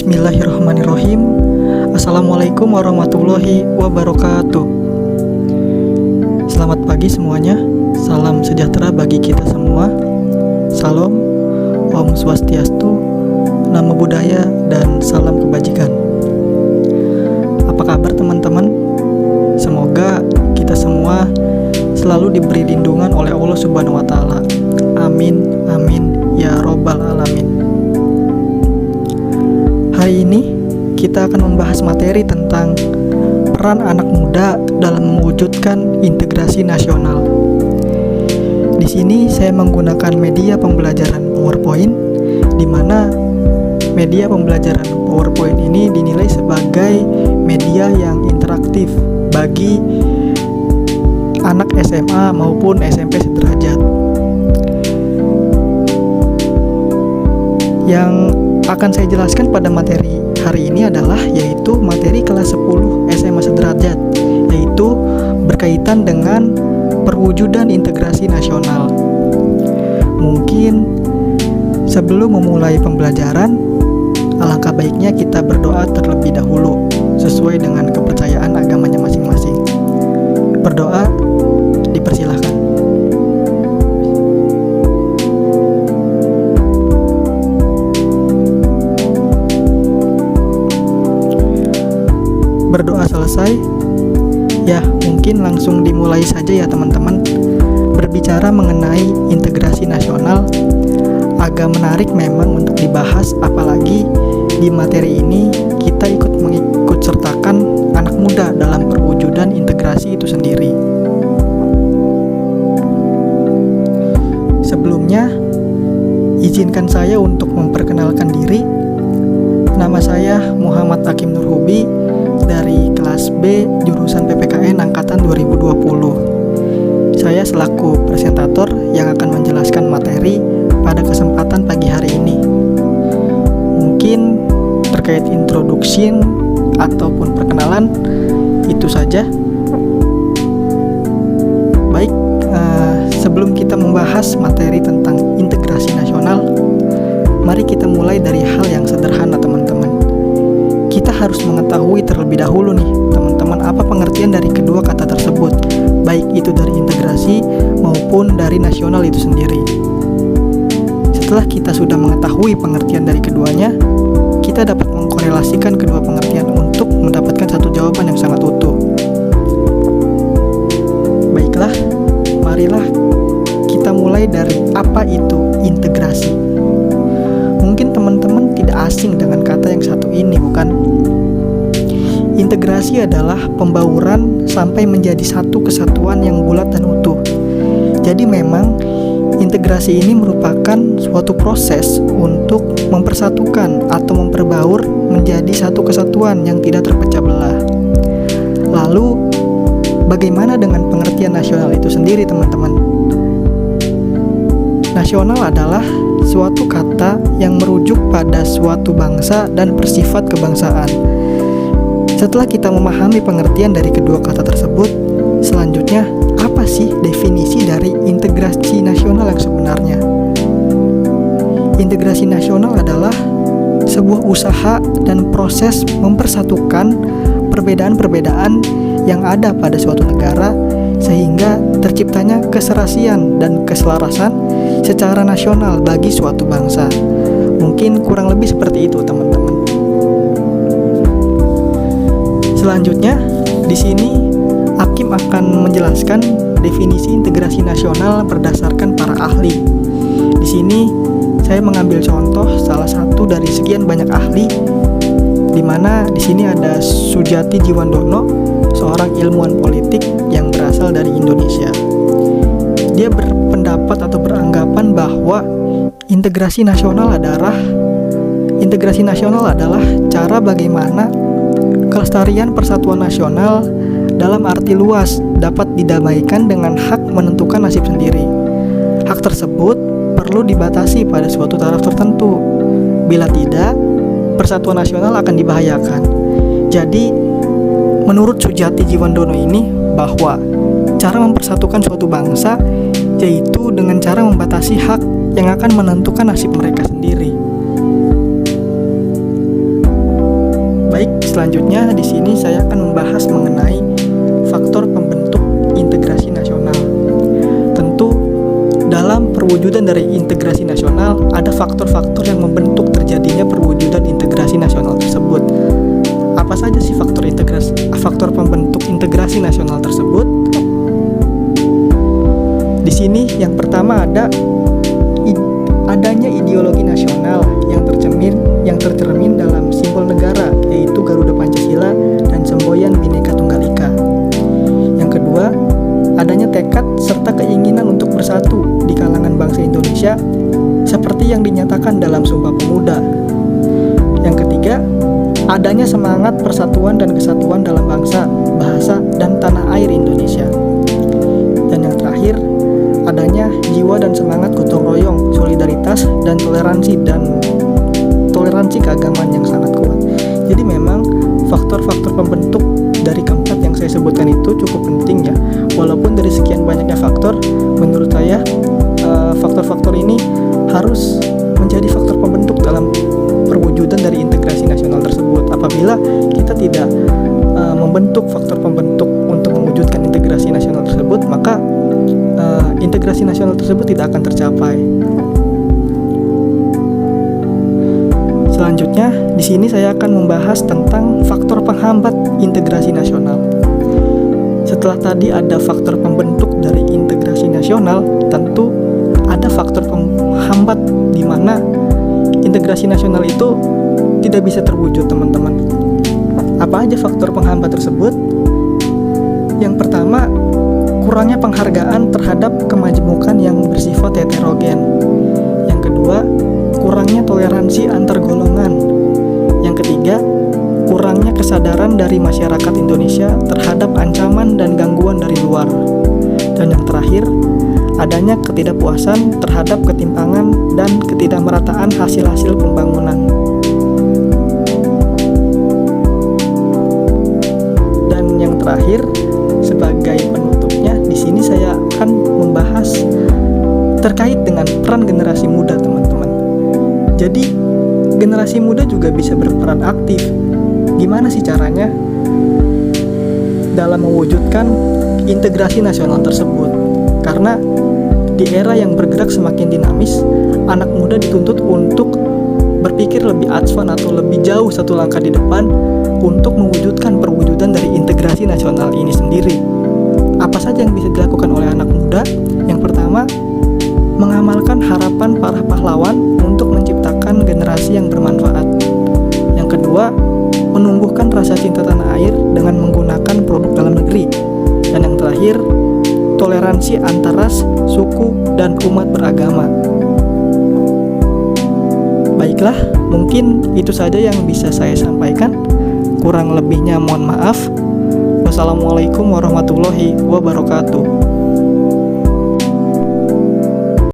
Bismillahirrahmanirrahim. Assalamualaikum warahmatullahi wabarakatuh. Selamat pagi semuanya. Salam sejahtera bagi kita semua. Salam, Om Swastiastu, Namo Buddhaya, dan salam kebajikan. Apa kabar teman-teman? Semoga kita semua selalu diberi lindungan oleh Allah Subhanahu wa Ta'ala. Amin, amin, ya Robbal Alamin. Hari ini kita akan membahas materi tentang peran anak muda dalam mewujudkan integrasi nasional. Di sini saya menggunakan media pembelajaran PowerPoint, di mana media pembelajaran PowerPoint ini dinilai sebagai media yang interaktif bagi anak SMA maupun SMP sederajat. Yang akan saya jelaskan pada materi hari ini adalah yaitu materi kelas 10 SMA sederajat, yaitu berkaitan dengan perwujudan integrasi nasional. Mungkin sebelum memulai pembelajaran, alangkah baiknya kita berdoa terlebih dahulu sesuai dengan kepercayaan agamanya masing-masing. Berdoa dipersilahkan. Berdoa selesai, ya mungkin langsung dimulai saja ya teman-teman. Berbicara mengenai integrasi nasional agak menarik memang untuk dibahas, apalagi di materi ini kita mengikut sertakan anak muda dalam perwujudan integrasi itu sendiri. Sebelumnya, izinkan saya untuk memperkenalkan diri. Nama saya Muhammad Hakim Nurhubi dari kelas B jurusan PPKN angkatan 2020. Saya selaku presentator yang akan menjelaskan materi pada kesempatan pagi hari ini. Mungkin terkait introduksi ataupun perkenalan itu saja. Baik, sebelum kita membahas materi tentang integrasi nasional, mari kita mulai dari hal yang sederhana teman-teman. Kita harus mengetahui terlebih dahulu nih teman-teman, apa pengertian dari kedua kata tersebut, baik itu dari integrasi maupun dari nasional itu sendiri. Setelah kita sudah mengetahui pengertian dari keduanya, kita dapat mengkorelasikan kedua pengertian untuk mendapatkan satu jawaban yang sangat utuh. Baiklah, marilah kita mulai dari apa itu integrasi. Mungkin teman-teman tidak asing dengan kata yang satu ini, bukan? Integrasi adalah pembauran sampai menjadi satu kesatuan yang bulat dan utuh. Jadi memang integrasi ini merupakan suatu proses untuk mempersatukan atau memperbaur menjadi satu kesatuan yang tidak terpecah belah. Lalu, bagaimana dengan pengertian nasional itu sendiri, teman-teman? Nasional adalah suatu kata yang merujuk pada suatu bangsa dan bersifat kebangsaan. Setelah kita memahami pengertian dari kedua kata tersebut, selanjutnya apa sih definisi dari integrasi nasional yang sebenarnya? Integrasi nasional adalah sebuah usaha dan proses mempersatukan perbedaan-perbedaan yang ada pada suatu negara sehingga terciptanya keserasian dan keselarasan secara nasional bagi suatu bangsa. Mungkin kurang lebih seperti itu, teman-teman. Selanjutnya, di sini Hakim akan menjelaskan definisi integrasi nasional berdasarkan para ahli. Di sini saya mengambil contoh salah satu dari sekian banyak ahli, di mana di sini ada Sujati Jiwandono, seorang ilmuwan politik yang berasal dari Indonesia. Dia berpendapat atau beranggapan bahwa integrasi nasional adalah cara bagaimana kelestarian persatuan nasional dalam arti luas dapat didamaikan dengan hak menentukan nasib sendiri. Hak tersebut perlu dibatasi pada suatu taraf tertentu. Bila tidak, persatuan nasional akan dibahayakan. Jadi, menurut Sujati Jiwandono ini bahwa cara mempersatukan suatu bangsa yaitu dengan cara membatasi hak yang akan menentukan nasib mereka sendiri. Selanjutnya di sini saya akan membahas mengenai faktor pembentuk integrasi nasional. Tentu dalam perwujudan dari integrasi nasional ada faktor-faktor yang membentuk terjadinya perwujudan integrasi nasional tersebut. Apa saja sih faktor pembentuk integrasi nasional tersebut? Di sini yang pertama adanya ideologi nasional yang tercermin dalam simbol negara, yaitu Garuda Pancasila dan semboyan Bhinneka Tunggal Ika. Yang kedua, adanya tekad serta keinginan untuk bersatu di kalangan bangsa Indonesia seperti yang dinyatakan dalam Sumpah Pemuda. Yang ketiga, adanya semangat persatuan dan kesatuan dalam bangsa, bahasa, dan tanah air Indonesia. Dan yang terakhir, adanya jiwa dan semangat gotong royong, solidaritas, dan toleransi keagamaan yang sangat kuat. Jadi memang faktor-faktor pembentuk dari keempat yang saya sebutkan itu cukup penting ya. Walaupun dari sekian banyaknya faktor, menurut saya faktor-faktor ini harus menjadi faktor pembentuk dalam perwujudan dari integrasi nasional tersebut. Apabila kita tidak membentuk faktor pembentuk untuk mewujudkan integrasi nasional tersebut, maka integrasi nasional tersebut tidak akan tercapai. Selanjutnya, di sini saya akan membahas tentang faktor penghambat integrasi nasional. Setelah tadi ada faktor pembentuk dari integrasi nasional, tentu ada faktor penghambat di mana integrasi nasional itu tidak bisa terwujud, teman-teman. Apa aja faktor penghambat tersebut? Yang pertama, kurangnya penghargaan terhadap kemajemukan yang bersifat heterogen. Yang kedua, kurangnya toleransi antar golongan. Yang ketiga, kurangnya kesadaran dari masyarakat Indonesia terhadap ancaman dan gangguan dari luar. Dan yang terakhir, adanya ketidakpuasan terhadap ketimpangan dan ketidakmerataan hasil-hasil pembangunan. Dan yang terakhir, sebagai penutupnya, di sini saya akan membahas terkait dengan peran generasi muda, teman-teman. Jadi, generasi muda juga bisa berperan aktif. Gimana sih caranya dalam mewujudkan integrasi nasional tersebut? Karena di era yang bergerak semakin dinamis, anak muda dituntut untuk berpikir lebih advance atau lebih jauh satu langkah di depan untuk mewujudkan perwujudan dari integrasi nasional ini sendiri. Apa saja yang bisa dilakukan oleh anak muda? Yang pertama, mengamalkan harapan para pahlawan untuk menciptakan generasi yang bermanfaat. Yang kedua, menumbuhkan rasa cinta tanah air dengan menggunakan produk dalam negeri. Dan yang terakhir, toleransi antar ras, suku, dan umat beragama. Baiklah, mungkin itu saja yang bisa saya sampaikan. Kurang lebihnya mohon maaf. Wassalamualaikum warahmatullahi wabarakatuh.